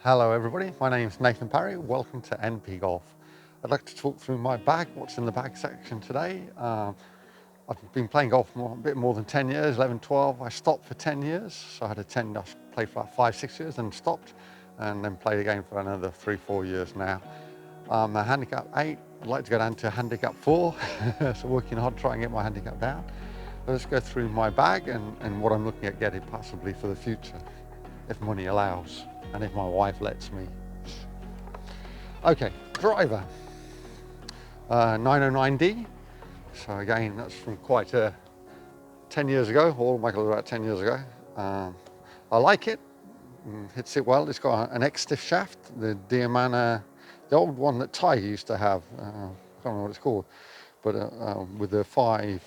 Hello everybody, my name is Nathan Parry. Welcome to NP Golf. I'd like to talk through my bag, what's in the bag section today. I've been playing golf a bit more than 10 years, 11, 12. I stopped for 10 years, so I played for about 5, 6 years and stopped, and then played again for another 3, 4 years now. I'm a handicap 8, I'd like to go down to handicap 4, so working hard to try and get my handicap down. Let's go through my bag and what I'm looking at getting possibly for the future, if money allows. And if my wife lets me. Okay, driver, 909D. So again, that's from quite 10 years ago, or Michael about 10 years ago. I like it, hits it well. It's got an X-stiff shaft, the Diamana, the old one that Ty used to have, I can't remember what it's called, but with the 5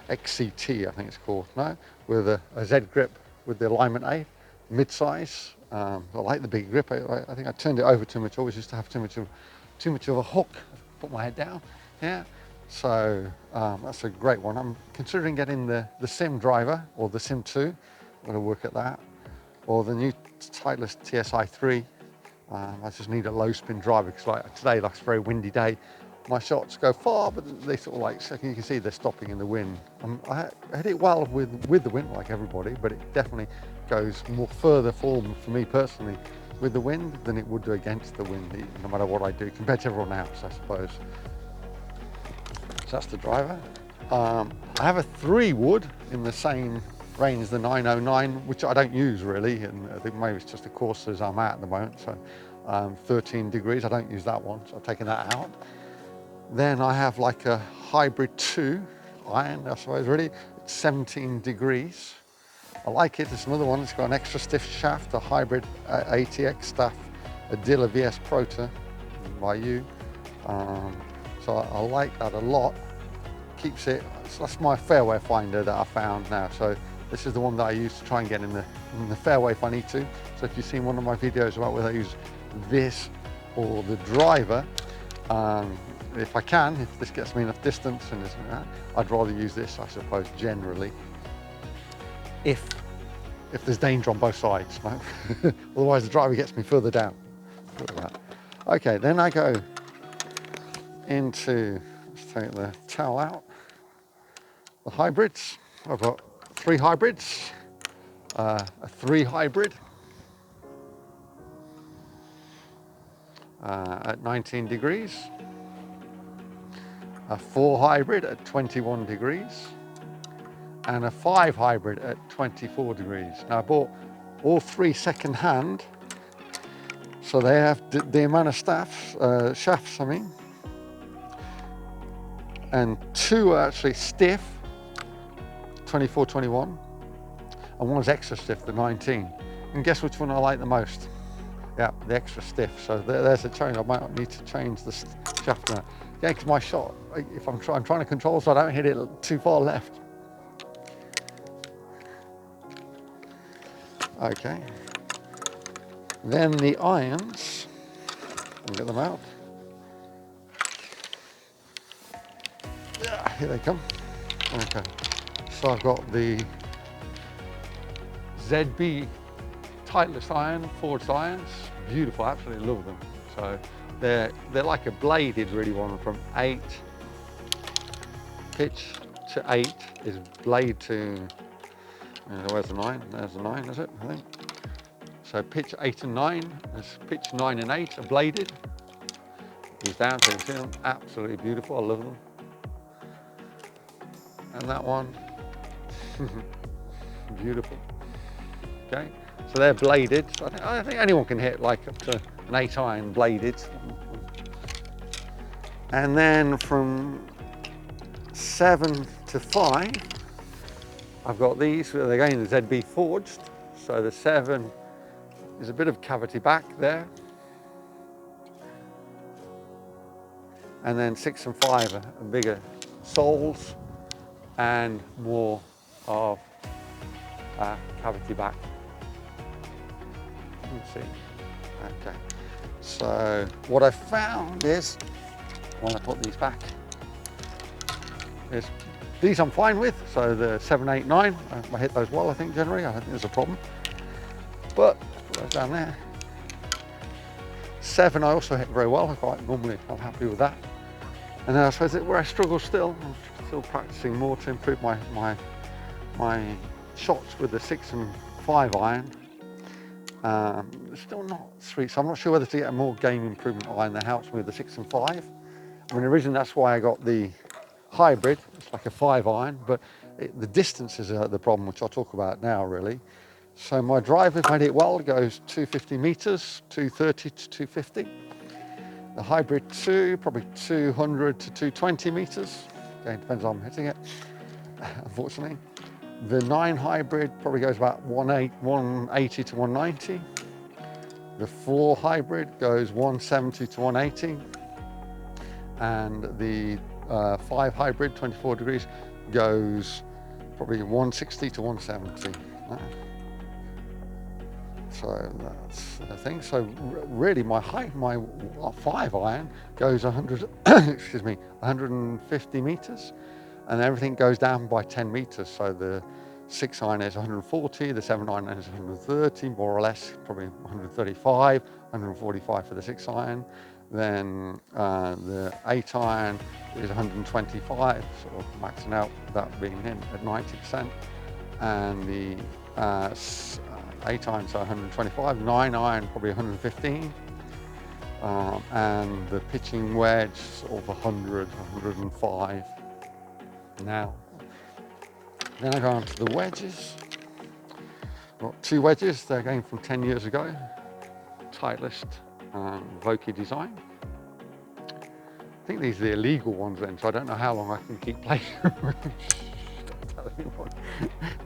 XCT, I think it's called, no? With a Z grip with the alignment A, mid-size. I like the big grip. I think I turned it over too much. Always used to have too much of a hook. Put my head down. Yeah. So that's a great one. I'm considering getting the Sim driver or the Sim 2. I'm going to work at that. Or the new Titleist TSI 3. I just need a low spin driver because like today, it's a very windy day. My shots go far, but they sort of like, you can see they're stopping in the wind. I hit it well with the wind, like everybody, but it definitely goes more further forward for me personally with the wind than it would do against the wind, no matter what I do, compared to everyone else, I suppose. So that's the driver. I have a 3 wood in the same range as the 909, which I don't use really, and I think maybe it's just the courses I'm at the moment. So 13 degrees, I don't use that one, so I've taken that out. Then I have like a hybrid 2 iron, I suppose, really. It's 17 degrees. I like it. It's another one. It's got an extra stiff shaft, a hybrid ATX staff, a Dilla VS Prota by you. So I like that a lot. Keeps it, that's my fairway finder that I found now. So this is the one that I use to try and get in the fairway if I need to. So if you've seen one of my videos about whether I use this or the driver, if I can, if this gets me enough distance and this and that, I'd rather use this, I suppose, generally. If there's danger on both sides, right? Otherwise the driver gets me further down. Okay, then I go into, let's take the towel out, the hybrids. I've got 3 hybrids, a 3 hybrid at 19 degrees, a 4 hybrid at 21 degrees, and a 5 hybrid at 24 degrees. Now I bought all 3 second hand, so they have the amount of shafts, I mean, and 2 are actually stiff, 24, 21, and one's extra stiff, the 19. And guess which one I like the most? Yeah, the extra stiff. So there's a change. I might need to change the shaft now. Yeah, because my shot, if I'm trying to control so I don't hit it too far left. Okay. Then the irons, I'll get them out. Yeah, here they come. Okay. So I've got the ZB Titleist iron, forged irons, beautiful, absolutely love them. So they're like a bladed really one from 8 pitch to 8 is blade to, where's the 9? There's the 9, is it, I think. So pitch 8 and 9, there's pitch 9 and 8 are bladed. These down, so you can see them, absolutely beautiful, I love them. And that one, beautiful. Okay, so they're bladed. So I think anyone can hit like up to an 8 iron bladed. And then from 7 to 5, I've got these, again, the ZB forged. So the 7 is a bit of cavity back there. And then 6 and 5 are bigger soles and more of cavity back. Let's see. Okay. So what I found is, when I put these back, is these I'm fine with. So the 7, 8, 9, I hit those well, I think, generally. I don't think there's a problem. But put those down there. 7 I also hit very well. I'm happy with that. And then I suppose where I struggle still, I'm still practicing more to improve my shots with the 6 and 5 iron. Still not sweet, so I'm not sure whether to get a more game improvement iron that helps me with the 6 and 5. I mean, originally that's why I got the hybrid. It's like a 5 iron, but the distances are the problem, which I'll talk about now really. So my drive, if I hit it well, goes 250 meters, 230 to 250. The hybrid 2, probably 200 to 220 meters. Again, depends on how I'm hitting it, unfortunately. The 9 hybrid probably goes about 180 to 190. The 4 hybrid goes 170 to 180. And the 5 hybrid, 24 degrees, goes probably 160 to 170. So that's the thing. So really my 5 iron goes 100, excuse me, 150 meters, and everything goes down by 10 meters. So the 6 iron is 140, the 7 iron is 130, more or less, probably 135, 145 for the 6 iron. Then the 8 iron is 125, sort of maxing out that being in at 90%. And the 8 iron, so 125, 9 iron probably 115, and the pitching wedge sort of 100, 105 now. Then I go on to the wedges. Got 2 wedges, they're going from 10 years ago, Titleist Vokey design. I think these are the illegal ones then, so I don't know how long I can keep playing. They're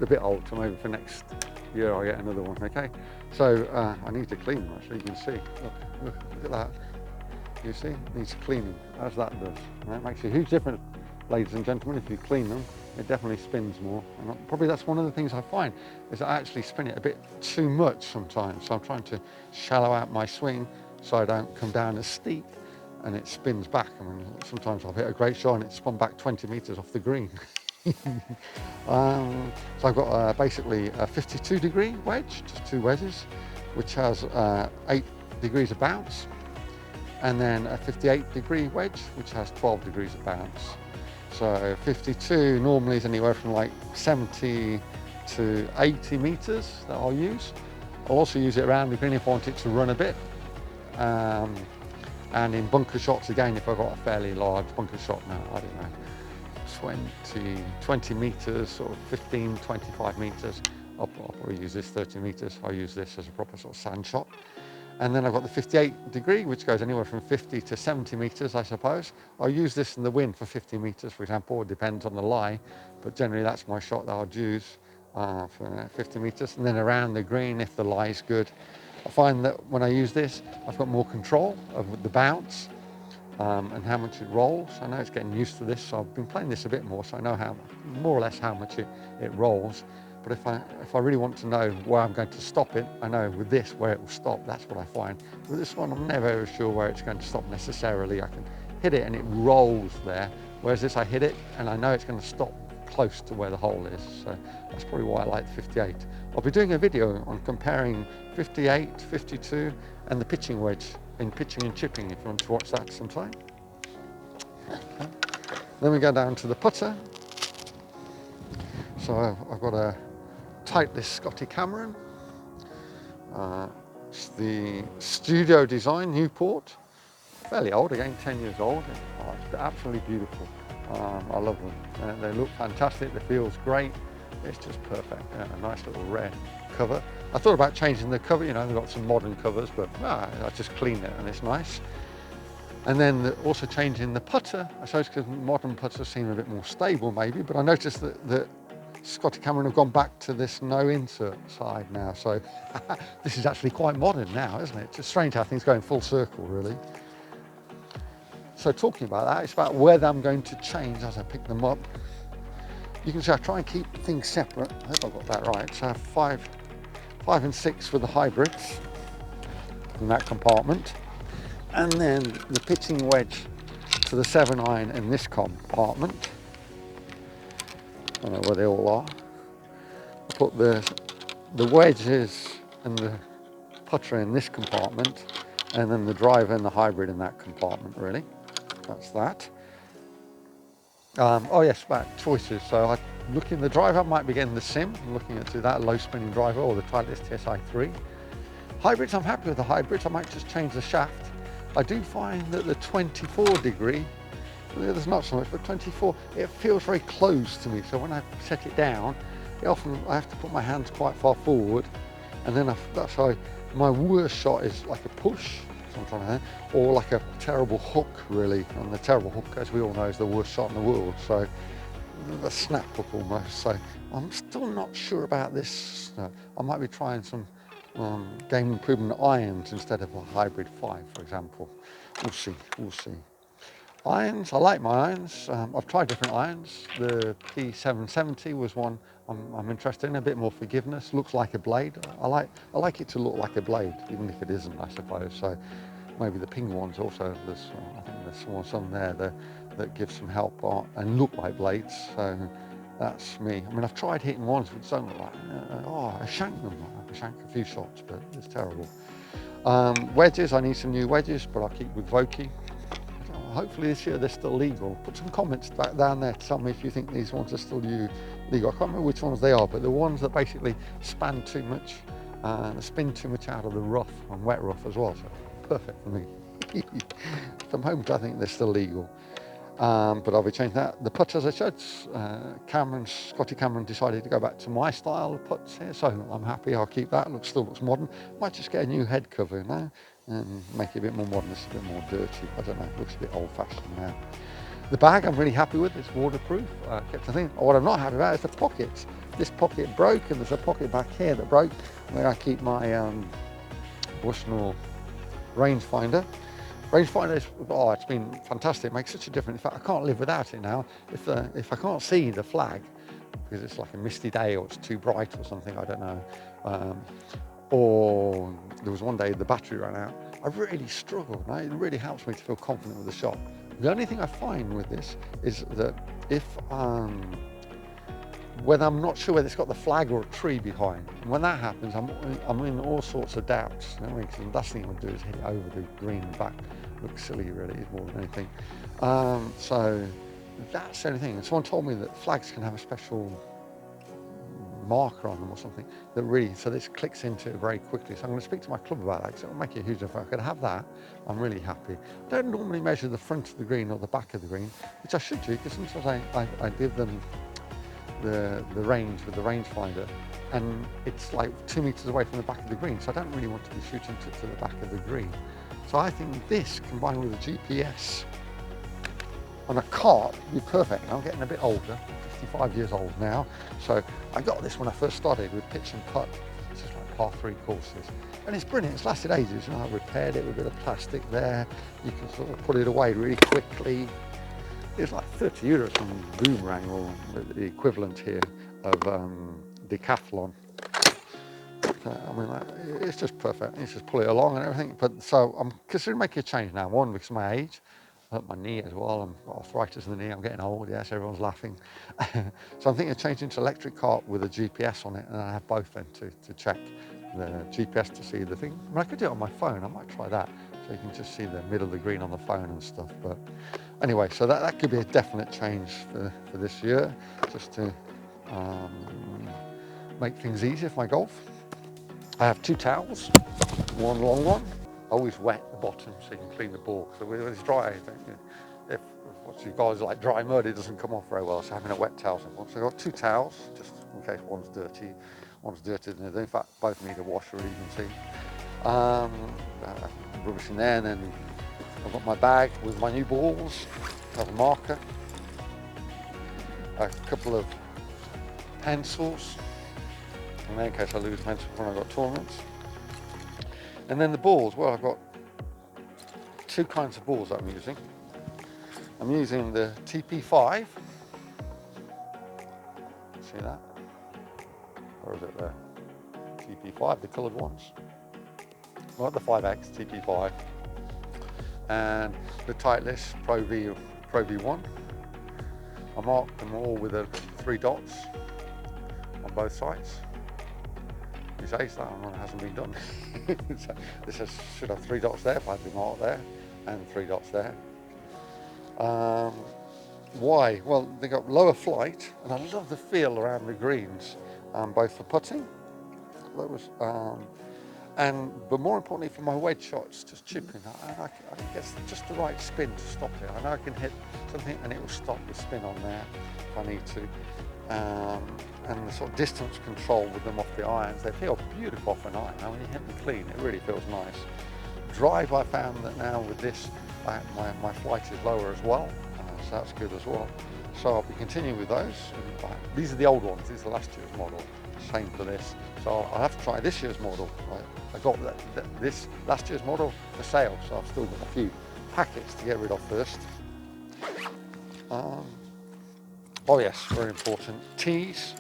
a bit old, so maybe for next year I'll get another one, okay? So I need to clean them actually, you can see. Look at that. You see, it needs cleaning, as that does. And that makes a huge difference, ladies and gentlemen. If you clean them, it definitely spins more. And probably that's one of the things I find, is I actually spin it a bit too much sometimes. So I'm trying to shallow out my swing so I don't come down as steep and it spins back. I mean, sometimes I'll hit a great shot and it's spun back 20 meters off the green. So I've got basically a 52 degree wedge, just 2 wedges, which has 8 degrees of bounce, and then a 58 degree wedge, which has 12 degrees of bounce. So 52 normally is anywhere from like 70 to 80 meters that I'll use. I'll also use it around the green if I want it to run a bit. And in bunker shots, again, if I've got a fairly large bunker shot now, I don't know, 20 meters, sort of 15, 25 meters, I'll probably use this 30 meters. I'll use this as a proper sort of sand shot. And then I've got the 58 degree, which goes anywhere from 50 to 70 meters, I suppose. I'll use this in the wind for 50 meters, for example. It depends on the lie, but generally that's my shot that I'll use for 50 meters. And then around the green, if the lie is good, I find that when I use this, I've got more control of the bounce and how much it rolls. I know it's getting used to this, so I've been playing this a bit more, so I know more or less how much it rolls. But if I really want to know where I'm going to stop it, I know with this where it will stop. That's what I find. With this one, I'm never ever sure where it's going to stop necessarily. I can hit it and it rolls there, whereas this I hit it and I know it's going to stop close to where the hole is. So that's probably why I like the 58. I'll be doing a video on comparing 58, 52 and the pitching wedge in pitching and chipping if you want to watch that sometime. Okay. Then we go down to the putter. So I've got a Titleist Scotty Cameron. It's the Studio Design Newport. Fairly old, again 10 years old. It's absolutely beautiful. I love them. They look fantastic, the feel's great. It's just perfect. Yeah, a nice little red cover. I thought about changing the cover, you know, they've got some modern covers, but I just cleaned it and it's nice. And then also changing the putter, I suppose because modern putters seem a bit more stable maybe, but I noticed that Scotty Cameron have gone back to this no insert side now, so this is actually quite modern now, isn't it? It's just strange how things go in full circle, really. So talking about that, it's about whether I'm going to change as I pick them up. You can see I try and keep things separate. I hope I got that right. So I have 5 and 6 for the hybrids in that compartment, and then the pitching wedge to the 7 iron in this compartment. I don't know where they all are. I put the wedges and the putter in this compartment, and then the driver and the hybrid in that compartment, really. That's that. Oh yes, about choices. So I looking the driver, I might be getting the Sim, I'm looking at that low spinning driver or the Titleist TSI3. Hybrids, I'm happy with the hybrids. I might just change the shaft. I do find that the 24 degree, there's not so much, but 24, it feels very close to me. So when I set it down, I have to put my hands quite far forward, and then that's how my worst shot is like a push, so I'm trying to, or like a terrible hook, really. And the terrible hook, as we all know, is the worst shot in the world. So the snap hook almost. So I'm still not sure about this. I might be trying some game improvement irons instead of a hybrid 5, for example. We'll see, we'll see. Irons, I like my irons. I've tried different irons. The P770 was one I'm interested in, a bit more forgiveness, looks like a blade. I like it to look like a blade, even if it isn't, I suppose. So maybe the ping ones also, I think there's some there that give some help and look like blades. So that's me. I mean, I've tried hitting ones which don't look like, I shanked them. I shanked a few shots, but it's terrible. Wedges, I need some new wedges, but I'll keep with Vokey. Hopefully this year they're still legal. Put some comments back down there to tell me if you think these ones are still legal. I can't remember which ones they are, but the ones that basically span too much, spin too much out of the rough and wet rough as well. So perfect for me. From home, I think they're still legal. But I'll be changing that. The putts, as I said, Scotty Cameron decided to go back to my style of putts here, so I'm happy. I'll keep that. Still looks modern. Might just get a new head cover now and make it a bit more modern. It's a bit more dirty. I don't know. It looks a bit old-fashioned now. The bag I'm really happy with. It's waterproof. Kept the thing. What I'm not happy about is the pockets. This pocket broke, and there's a pocket back here that broke where I keep my Bushnell rangefinder. Rangefinder is, it's been fantastic. It makes such a difference. In fact, I can't live without it now. If I can't see the flag because it's like a misty day or it's too bright or something, I don't know. Or there was one day the battery ran out. I really struggled. It really helps me to feel confident with the shot. The only thing I find with this is that if when I'm not sure whether it's got the flag or a tree behind, and when that happens, I'm in all sorts of doubts. You know, because the last thing I want to do is hit it over the green and back. Looks silly, really, more than anything. So that's the only thing. And someone told me that flags can have a special marker on them or something that really, so this clicks into it very quickly. So I'm going to speak to my club about that because it'll make a huge difference. If I could have that, I'm really happy. I don't normally measure the front of the green or the back of the green, which I should do because sometimes I give them the range with the rangefinder, and it's like 2 meters away from the back of the green, so I don't really want to be shooting to the back of the green. So I think this combined with a GPS on a cart would be perfect. I'm getting a bit older, 55 years old now, so I got this when I first started with pitch and putt. It's just like par 3 courses, and it's brilliant. It's lasted ages. You know, I repaired it with a bit of plastic there. You can sort of put it away really quickly. It's like 30 euros from Boomerang, or the equivalent here of Decathlon. I mean, it's just perfect. You just pull it along and everything. But so I'm considering making a change now. One, because of my age, I hurt my knee as well. I'm got arthritis in the knee. I'm getting old. Yes, everyone's laughing. So I'm thinking of changing to electric cart with a GPS on it, and I have both then to check the GPS to see the thing. I mean, I could do it on my phone. I might try that, so you can just see the middle of the green on the phone and stuff. But anyway, so that could be a definite change for this year, just to make things easier for my golf. I have 2 towels, one long one, always wet the bottom so you can clean the ball. So when it's dry, if what you guys like dry mud, it doesn't come off very well. So having a wet towel. So I've got 2 towels, just in case one's dirty than the other. In fact, both need a wash, really, you can see. Rubbish in there, and then I've got my bag with my new balls, I have a marker, a couple of pencils, in case I lose pencils when I've got tournaments. And then the balls, well, I've got 2 kinds of balls that I'm using. I'm using the TP5, see that? Or is it the TP5, the coloured ones? Not the 5X, TP5. And the Titleist Pro V1. I marked them all with 3 dots on both sides. he says that one hasn't been done. So this should have 3 dots there, if I had the mark there, and 3 dots there. Why? Well, they got lower flight, and I love the feel around the greens, both for putting, but more importantly for my wedge shots, just chipping. I get just the right spin to stop it. I know I can hit something and it will stop the spin on there if I need to. And the sort of distance control with them off the irons, they feel beautiful off an iron. Now, when you hit them clean, it really feels nice. Drive, I found that now with this, my flight is lower as well, so that's good as well. So I'll be continuing with those. These are the old ones, these are last year's model. Same for this. So I'll have to try this year's model. I got this last year's model for sale, so I've still got a few packets to get rid of first. Oh yes, very important. Tees.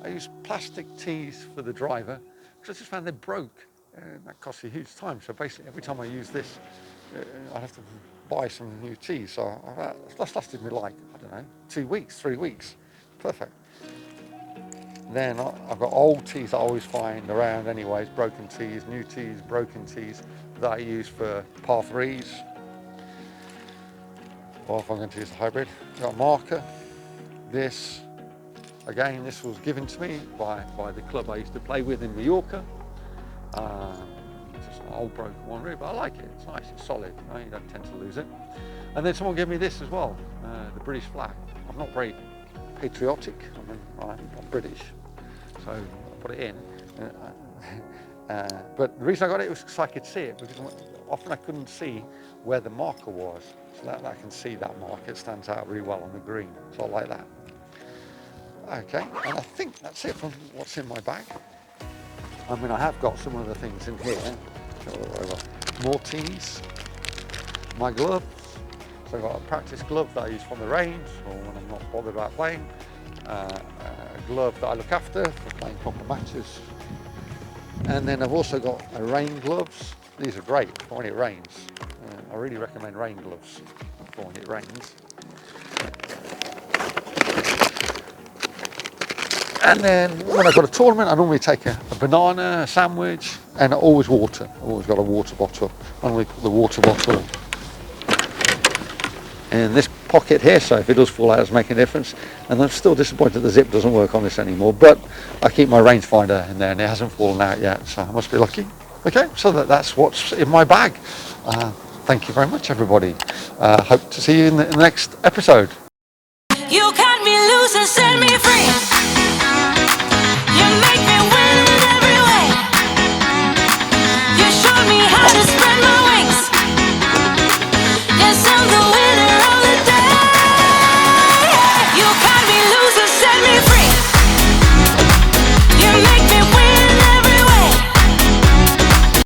I use plastic tees for the driver because I just found they broke. That costs a huge time. So basically, every time I use this, I have to buy some new tees. So that's lasted me like, I don't know, 2 weeks, 3 weeks. Perfect. Then I've got old tees I always find around anyways, broken tees, new tees, broken tees that I use for par 3s. Or if I'm going to use a hybrid. I've got a marker. This, again, this was given to me by the club I used to play with in Mallorca. It's just an old broken one really, but I like it. It's nice, it's solid, you don't tend to lose it. And then someone gave me this as well, the British flag. I'm not very patriotic, I'm British, so I put it in. But the reason I got it was because I could see it, because often I couldn't see where the marker was. So that I can see that marker, it stands out really well on the green, so I like that. Okay, and I think that's it from what's in my bag. I mean, I have got some other things in here. More tees, my gloves. So I've got a practice glove that I use from the range, or when I'm not bothered about playing. A glove that I look after for playing proper matches. And then I've also got rain gloves. These are great for when it rains. I really recommend rain gloves for when it rains. And then when I've got a tournament, I normally take a banana, a sandwich, and always water. I've always got a water bottle. I normally put the water bottle in this pocket here, so if it does fall out, it's making a difference. And I'm still disappointed the zip doesn't work on this anymore, but I keep my rangefinder in there and it hasn't fallen out yet, so I must be lucky. Okay, so that's what's in my bag. Thank you very much, everybody. Hope to see you in the next episode.